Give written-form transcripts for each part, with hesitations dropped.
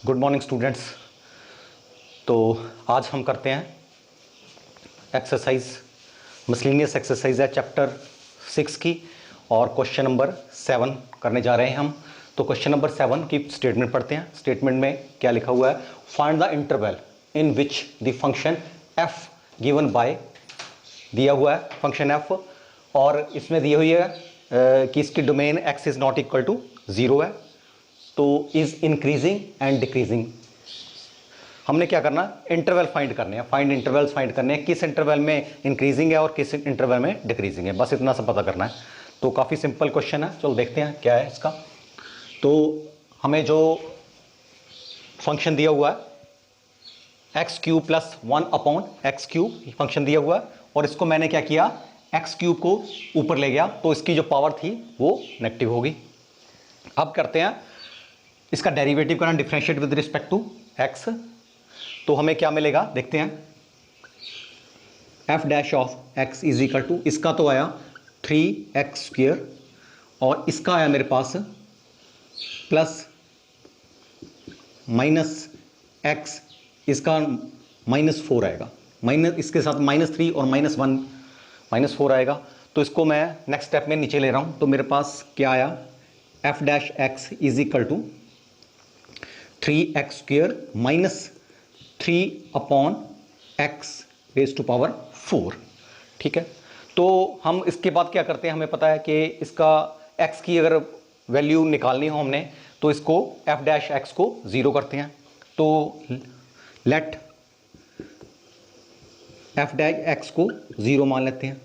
Good morning students. तो आज हम करते हैं एक्सरसाइज, मिसलेनियस एक्सरसाइज है चैप्टर 6 की, और क्वेश्चन नंबर 7 करने जा रहे हैं हम। तो क्वेश्चन नंबर 7 की स्टेटमेंट पढ़ते हैं। स्टेटमेंट में क्या लिखा हुआ है? Find the interval in which the function F given by, दिया हुआ है फंक्शन एफ, और इसमें दी हुई है कि इसकी domain x is not equal to 0 है, तो इज इंक्रीजिंग एंड डिक्रीजिंग। हमने क्या करना, इंटरवल फाइंड करने हैं, फाइंड इंटरवल्स फाइंड करने हैं, किस इंटरवल में इंक्रीजिंग है और किस इंटरवल में डिक्रीजिंग है, बस इतना सा पता करना है। तो काफ़ी सिंपल क्वेश्चन है, चलो देखते हैं क्या है इसका। तो हमें जो फंक्शन दिया हुआ है x cube plus 1/x³ function दिया हुआ है, और इसको मैंने क्या किया, एक्स क्यूब को ऊपर ले गया, तो इसकी जो पावर थी वो नेगेटिव होगी। अब करते हैं इसका डेरिवेटिव करना, differentiate with respect to x. तो हमें क्या मिलेगा देखते हैं। F dash of x is equal to, इसका तो आया 3x², और इसका आया मेरे पास प्लस माइनस एक्स, इसका -4 आएगा, माइनस इसके साथ -3 और -1 -4 आएगा। तो इसको मैं नेक्स्ट स्टेप में नीचे ले रहा हूं, तो मेरे पास क्या आया, f dash x is equal to 3x² minus 3/x⁴। ठीक है, तो हम इसके बाद क्या करते हैं, हमें पता है कि इसका x की अगर वैल्यू निकालनी हो हमने, तो इसको f डैश x को 0 करते हैं। तो लेट f डैश x को 0 मान लेते हैं,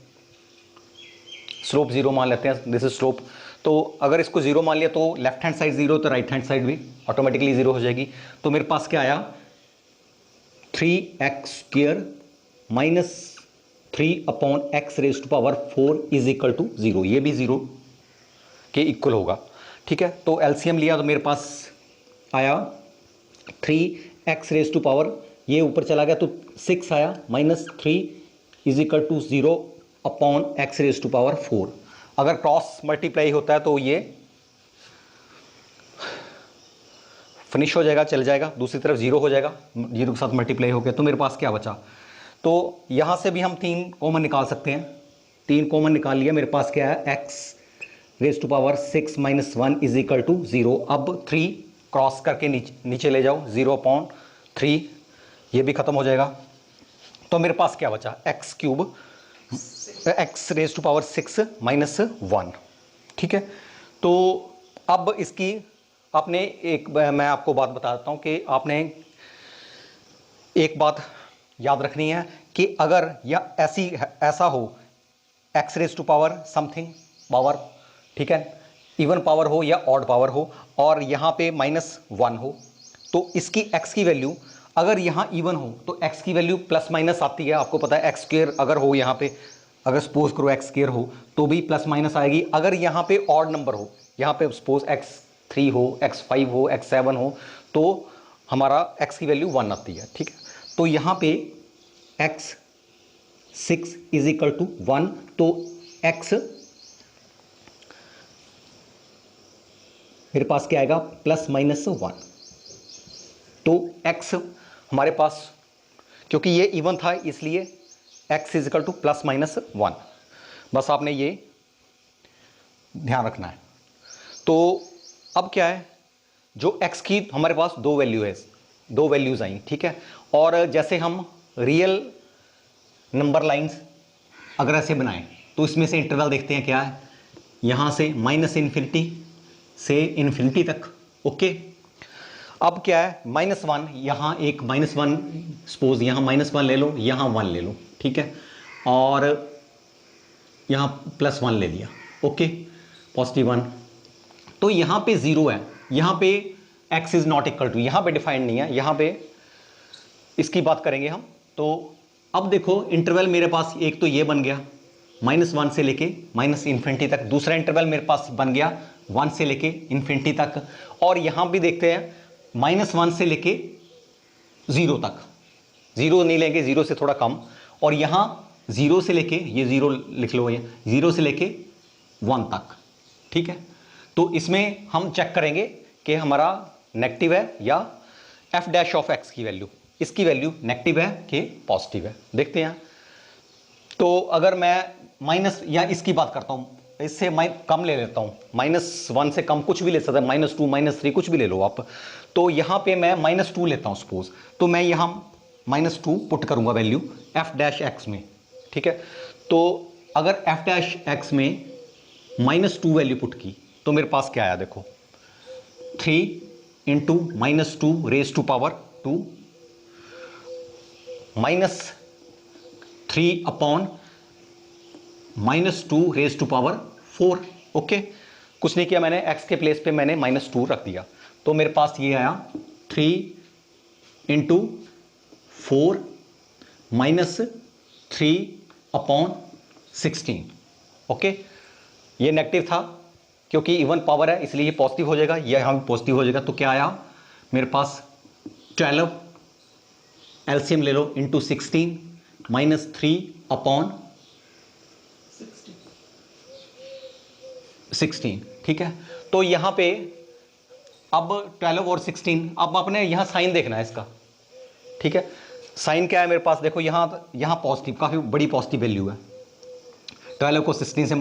स्लोप 0 मान लेते हैं, दिस इज स्लोप। तो अगर इसको 0 मान लिया तो लेफ्ट हैंड साइड 0, तो राइट हैंड साइड भी ऑटोमेटिकली 0 हो जाएगी। तो मेरे पास क्या आया, 3x² minus 3/x⁴ is equal to 0, ये भी 0 के इक्वल होगा। ठीक है, तो एलसीएम लिया तो मेरे पास आया 3x⁴, ये ऊपर चला गया तो 6 आया, -3 इज इक्वल टू 0/x⁴। अगर क्रॉस मल्टीप्लाई होता है तो ये फिनिश हो जाएगा, चल जाएगा, दूसरी तरफ 0 हो जाएगा, 0 के साथ मल्टीप्लाई हो गया। तो मेरे पास क्या बचा, तो यहाँ से भी हम 3 कॉमन निकाल सकते हैं, 3 कॉमन निकाल लिया, मेरे पास क्या है, x⁻6 - 1 इज इक्वल टू 0। अब 3 क्रॉस करके नीचे ले जाओ, 0/3, ये भी खत्म हो जाएगा। तो मेरे पास क्या बचा, x³ x⁻6 - 1। ठीक है, तो अब इसकी आपने मैं आपको बात बताता हूं कि आपने एक बात याद रखनी है कि अगर या ऐसा हो x⁻ समथिंग पावर, ठीक है, इवन पावर हो या ऑड पावर हो, और यहां पे -1 हो, तो इसकी x की वैल्यू अगर यहां इवन हो तो x की वैल्यू प्लस माइनस आती है। आपको पता है x² अगर हो, यहां पे अगर सपोज करो x² हो तो भी प्लस माइनस आएगी। अगर यहां पे ऑड नंबर हो, यहां पे सपोज x3 हो, x5 हो, x7 हो, तो हमारा x की वैल्यू 1 आती है। ठीक है, तो यहां पे x6 इज इक्वल टू 1, तो x मेरे पास क्या आएगा, +-1। तो x हमारे पास, क्योंकि ये इवन था इसलिए x इज इक्वल टू +-1, बस आपने ये ध्यान रखना है। तो अब क्या है, जो x की हमारे पास 2 वैल्यूज आई, ठीक है, और जैसे हम रियल नंबर लाइंस अगर ऐसे बनाएं तो इसमें से इंटरवल देखते हैं क्या है, यहां से -∞ से ∞ तक। ओके, अब क्या है, -1, यहां एक -1, सपोज यहां -1 ले लो, यहां 1 ले लो, ठीक है, और यहां +1 ले लिया, ओके, +1। तो यहां पे 0 है, यहां पे x is not equal to, यहां पे डिफाइंड नहीं है, यहां पे इसकी बात करेंगे हम। तो अब देखो इंटरवल मेरे पास एक तो ये बन गया -1 से लेके -∞ तक, दूसरा इंटरवल मेरे पास बन गया 1 से लेके ∞ तक, और यहां भी देखते हैं -1 से लेके 0 तक, 0 नहीं लेंगे, 0 से थोड़ा कम, और यहां 0 से लेके, ये 0 लिख लो, ये 0 से लेके 1 तक। ठीक है, तो इसमें हम चेक करेंगे कि हमारा नेगेटिव है या एफ डैश ऑफ एक्स की वैल्यू, इसकी वैल्यू नेगेटिव है कि पॉजिटिव है, देखते हैं। तो अगर मैं माइनस या इसकी बात करता हूं, इससे कम ले लेता हूं, -1 से कम कुछ भी ले सकता है, -2 -3 कुछ भी ले लो आप। तो यहां पे मैं -2 लेता हूं सपोज, तो मैं यहां -2 पुट करूंगा वैल्यू एफ डैश एक्स में, ठीक है। तो अगर एफ डैश एक्स में -2 वैल्यू पुट की तो मेरे पास क्या आया, देखो 3 into -2 raise to power 2 -3 upon -2 raise to power 4। Okay, कुछ नहीं किया मैंने, x के प्लेस पे मैंने -2 रख दिया, तो मेरे पास ये आया 3 इंटू 4 -3 अपॉन 16। ओके, ये नेगेटिव था क्योंकि इवन पावर है इसलिए ये पॉजिटिव हो जाएगा, ये यहाँ पॉजिटिव हो जाएगा। तो क्या आया मेरे पास 12, एलसीएम ले लो, इंटू 16 -3 अपॉन 16, ठीक है। तो यहां पे अब 12 और 16, अब आपने यहां साइन देखना है इसका, ठीक है। साइन क्या है मेरे पास, देखो यहां पॉजिटिव, काफी बड़ी पॉजिटिव वैल्यू है। 12 को 16 से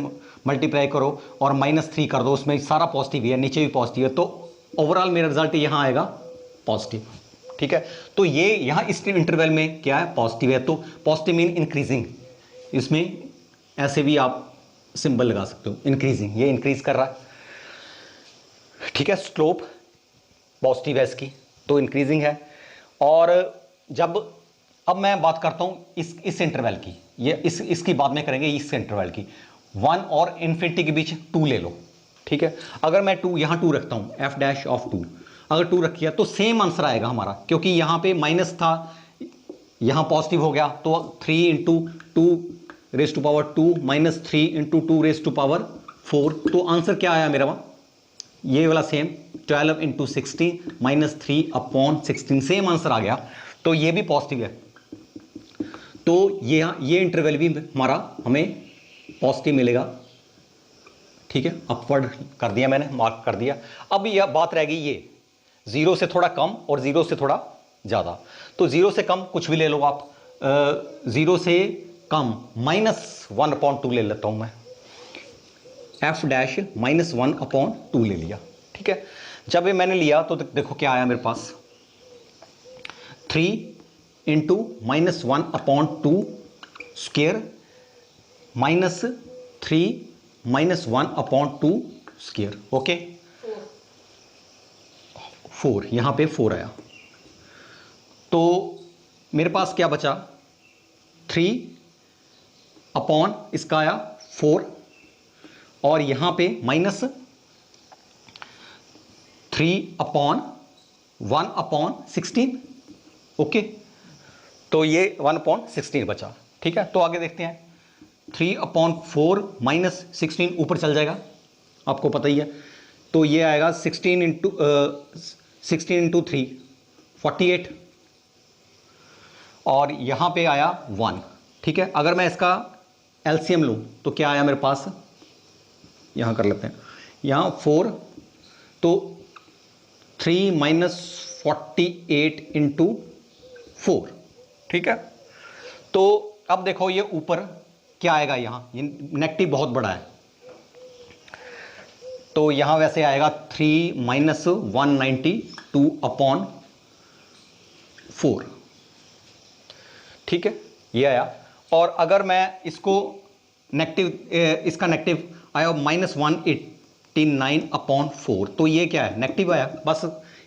मल्टीप्लाई करो और -3 कर दो, उसमें सारा पॉजिटिव है, नीचे भी पॉजिटिव है, तो ओवरऑल मेरा रिजल्ट यहां आएगा पॉजिटिव, ठीक है। तो ये यहां इस इंटरवल में क्या है, पॉजिटिव है, तो पॉजिटिव मीन इंक्रीजिंग, इसमें ऐसे भी आप सिंबल लगा सकते हो, इंक्रीजिंग, ये इंक्रीज कर रहा है, ठीक है। स्लोप पॉजिटिव है इसकी, तो इंक्रीजिंग है। और जब अब मैं बात करता हूं इस इंटरवल की, ये इसकी बाद में करेंगे, इस इंटरवल की 1 और इन्फिनिटी के बीच 2 ले लो, ठीक है। अगर मैं 2 यहां 2 रखता हूं, एफ डैश ऑफ 2, अगर 2 रखिए तो सेम आंसर आएगा हमारा, क्योंकि यहां पे माइनस था, यहां पॉजिटिव हो गया, तो 3 into 2 raise to power 2 -3 into 2 raise to power 4, तो आंसर क्या आया मेरा, ये वाला same 12 into 16 -3 upon 16, same answer आ गया, तो ये भी पॉजिटिव है। तो ये इंटरवल भी हमारा हमें पॉजिटिव मिलेगा, ठीक है। अपवर्ड कर दिया मैंने, मार्क कर दिया। अब यह बात रह गई ये 0 से थोड़ा कम और 0 से थोड़ा ज़्यादा। तो 0 से कम कुछ भी ले लो आप, 0 से कम -1/2 ले लेता हूं मैं, एफ डैश -1/2 ले लिया, ठीक है। जब ये मैंने लिया तो देखो क्या आया मेरे पास, 3 इंटू -1/2 स्क्वेयर -3 -1/2 स्क्वेयर, ओके। 4 यहां पे 4 आया, तो मेरे पास क्या बचा, 3 अपॉन इसका आया 4, और यहां पे -3/1/16, ओके। तो ये 1/16 बचा, ठीक है। तो आगे देखते हैं, 3/4 -16 ऊपर चल जाएगा, आपको पता ही है, तो ये आएगा 16 इंटू 3 48, और यहां पे आया 1, ठीक है। अगर मैं इसका एलसीएम लूं तो क्या आया मेरे पास, यहां कर लेते हैं, यहां 4, तो 3 -48 इंटू 4, ठीक है। तो अब देखो ये ऊपर क्या आएगा, यहां ये नेगेटिव बहुत बड़ा है, तो यहां वैसे आएगा 3 -192/4, ठीक है, ये आया। और अगर मैं इसको नेगेटिव, इसका नेगेटिव आया -189/4, तो ये क्या है, नेगेटिव आया, बस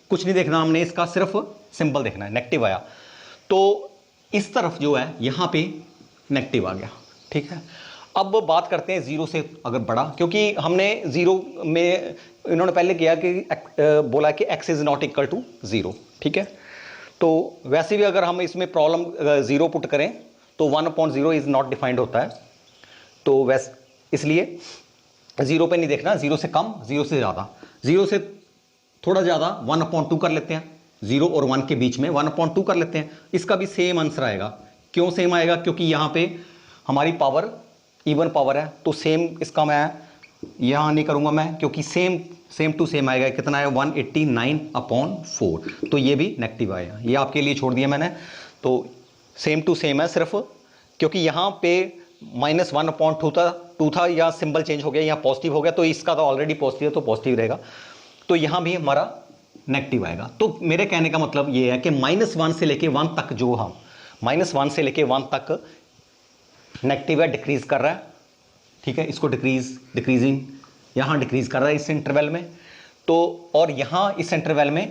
कुछ नहीं देखना हमने, इसका सिर्फ सिंबल देखना है, नेगेटिव आया। तो इस तरफ जो है यहां पे नेगेटिव आ गया, ठीक है। अब बात करते हैं 0 से अगर बड़ा, क्योंकि हमने 0 में इन्होंने पहले किया कि बोला कि x is not equal to 0, ठीक है। तो वैसे भी अगर हम इसमें प्रॉब्लम 0 पुट करें तो 1/0 इज नॉट डिफाइंड होता है, तो वैसे इसलिए 0 पे नहीं देखना, 0 से कम 0 से ज़्यादा, 0 से थोड़ा ज़्यादा 1/2 कर लेते हैं, 0 और 1 के बीच में 1/2 कर लेते हैं, इसका भी सेम आंसर आएगा। क्यों सेम आएगा, क्योंकि यहाँ पे हमारी पावर इवन पावर है, तो सेम इसका मैं यहाँ नहीं करूँगा मैं, क्योंकि सेम सेम टू सेम आएगा, कितना है 189/4, तो ये भी नेगेटिव आएगा, ये आपके लिए छोड़ दिया मैंने। तो सेम टू सेम है, सिर्फ क्योंकि यहाँ पे -1/2 था, या सिंबल चेंज हो गया, यहाँ पॉजिटिव हो गया, तो इसका तो ऑलरेडी पॉजिटिव है तो पॉजिटिव रहेगा, तो यहाँ भी हमारा नेगेटिव आएगा। तो मेरे कहने का मतलब ये है कि -1 से लेके 1 तक, जो हम -1 से लेके 1 तक नेगेटिव है, डिक्रीज कर रहा है, ठीक है, इसको डिक्रीजिंग यहाँ डिक्रीज कर रहा है इस इंटरवल में, तो और यहाँ इस इंटरवल में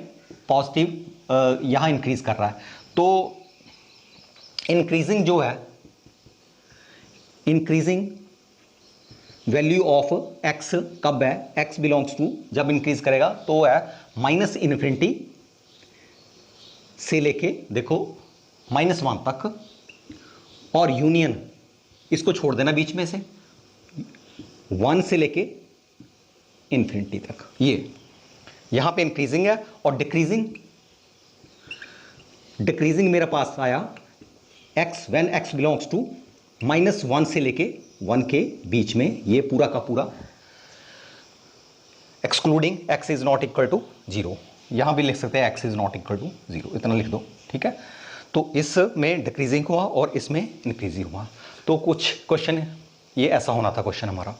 पॉजिटिव यहाँ इंक्रीज कर रहा है। तो इंक्रीजिंग जो है, इंक्रीजिंग वैल्यू ऑफ x कब है, x बिलोंग्स टू, जब इंक्रीज करेगा तो है -∞ से लेके देखो -1 तक, और यूनियन इसको छोड़ देना बीच में से 1 से लेके इन्फिनिटी तक, ये यहां पे इंक्रीजिंग है। और डिक्रीजिंग मेरे पास आया x when x belongs to -1 से लेके 1 के बीच में, ये पूरा का पूरा excluding x is not equal to 0, यहां भी लिख सकते हैं x is not equal to 0, इतना लिख दो, ठीक है। तो इसमें डिक्रीजिंग हुआ और इसमें इंक्रीजिंग हुआ। तो कुछ क्वेश्चन ये ऐसा होना था क्वेश्चन हमारा।